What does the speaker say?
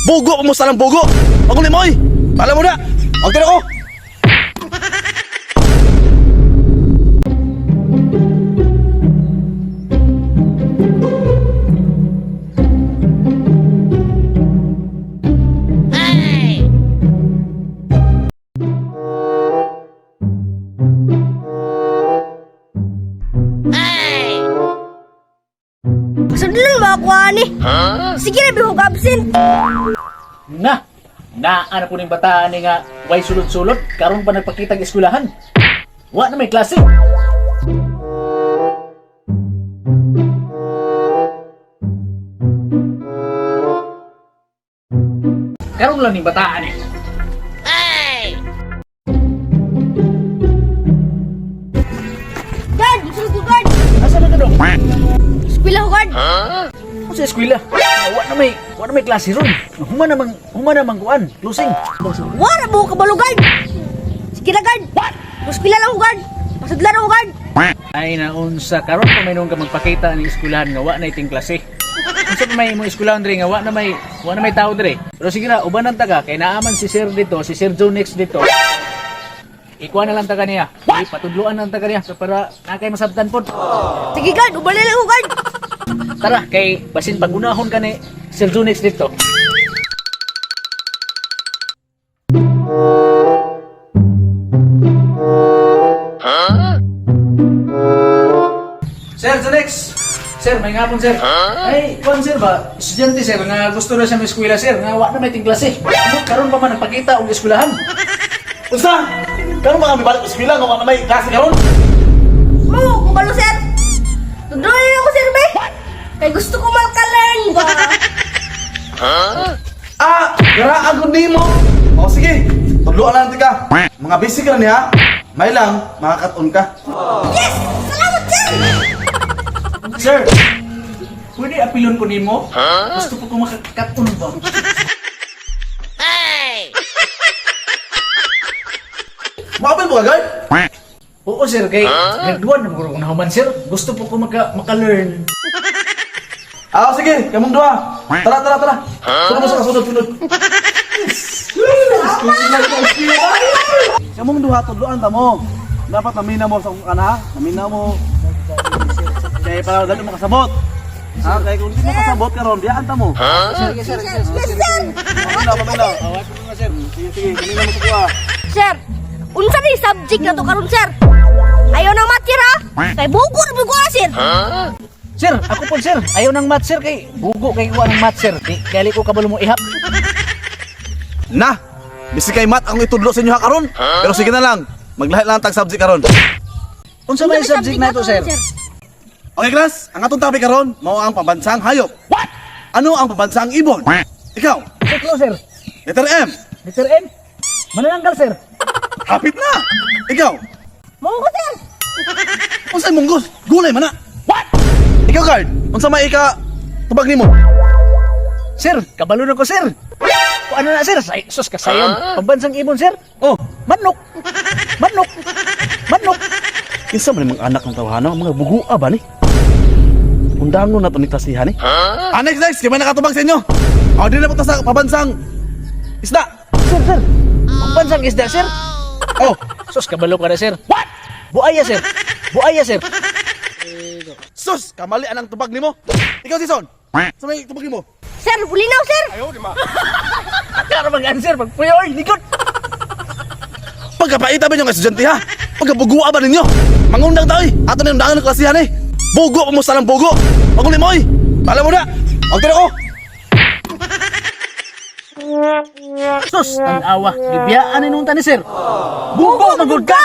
Bugo mo sa lang bugo. Paguli mo oy. Alam mo na. Ang tira ko. Sandali makakuha ni. Sige na, bihog absent. Ano po ning bataan ni nga way sulod-sulod karon pa nagpakita ng eskwelahan. Wa na may klase. Karon lang ning bataan ni. Guard, gusto ko guard. Asa na ka dong? Eskwela ko guard. Ako sa eskwela. Wa na may klase ron. Huma namang kuan, closing. Wala mo kabalo guard. Sige na guard. Eskwela lang ko guard. Pasudlan ako guard. Ay naunsa karon pa may nung ka magpakita ng eskwelahan nga wa na iting klase. Unsa pa may imong eskwelahan diri nga wa na may tao diri. Pero sige na uban ang taga kay naaman si Sir dito, si Sir Jonex dito. Ikuha na lang taga niya. Ay, patudluan lang taga niya para nakay masabtan pod. Sige guard, ubali lang ko guard. Tara kay basin pagunahon ka ni Sir Jonex dito. Sir Jonex! Sir, may ngapon sir. Ay, kuan sir ba? Estudyante sir nga gusto na siya may eskwela sir nga wa na may ting klase. Karon pa man nagpakita og eskwelahan. Unsa? Karon ba kami balik sa eskwela nga wala may klase karon? Mo, kabalo sir. Tudloy ako sir be. Kay gusto ko malkalan ba. Gara agad nimo. O sige. Tudloan lang tika. Mga busy ka na niya. May lang makakaton ka. Yes! Salamat sir! Sir, pwede apilon ko nimo? Gusto ko makakaton ba? Makapil mo agad? Oo sir, kay grade 1 na ko nahuman sir. Gusto po ko maka-learn. Sige. Kamong dua. Tara. Sunod mo sa kasunod. Kamong duha tudloan ta mo. Dapat namina mo sa kana. Namina mo. Kaya para dali mo kasabot. Kaya kung hindi mo kasabot karon, biyaan ta mo. Yes sir! Pamila. Sige, kanina mo sa kuha. Sir, unsa ni subject na to karon sir? Ayaw nang matir ha? Kay bugo na sir. Sir, ako po sir. Ayaw ng math sir kay bugo kay kuha ng math sir. Kaya ko kabalo mo ihap. Na, bisi kay mat ang itudlo sa inyo ha karon. Pero sige na lang, maglahi lang tag subject karon. Unsa may subject na to sir? Okay class, ang atong topic karon mao ang pambansang hayop. What? Ano ang pambansang ibon? Ikaw, Siklo sir. letter M. Mr. M. Manananggal sir. Kapit na. Ikaw, Munggo sir! unsay munggos? Gulay man na. What? Ikaw guard, unsa may tubag nimo? Sir, kabalo na ko sir. Kung ano na sir? Sus kasayon. Pambansang ibon sir. Oh, Manok. kinsa man mga anak ng tawhana, mga bugua ba ni? Undangon na to ni klasihan eh. Next, kaya may nakatubag sa inyo. Di na po ta sa pabansang isda. Sir. Pambansang isda sir. Oh, Sus kabalo ka na sir. What? Buaya sir. sus, kamali anang tubag nimo. Ikaw si Son. Sa may tubag nimo. Sir, bulinaw sir! Kaya mag-answer pagpuyoy. Likod. Pagkapaita ba nyo nga estudyante ha? Pagkabugua ba ninyo? Mangundang tao eh. Ato na yung undangan ng klasihan eh. Bugo mo sa lang bugo. Paguli mo eh. Alam mo na. Ang tira ko. Sus, ang awa. Gibiyaan ni nung tani sir. Bugo magod ka.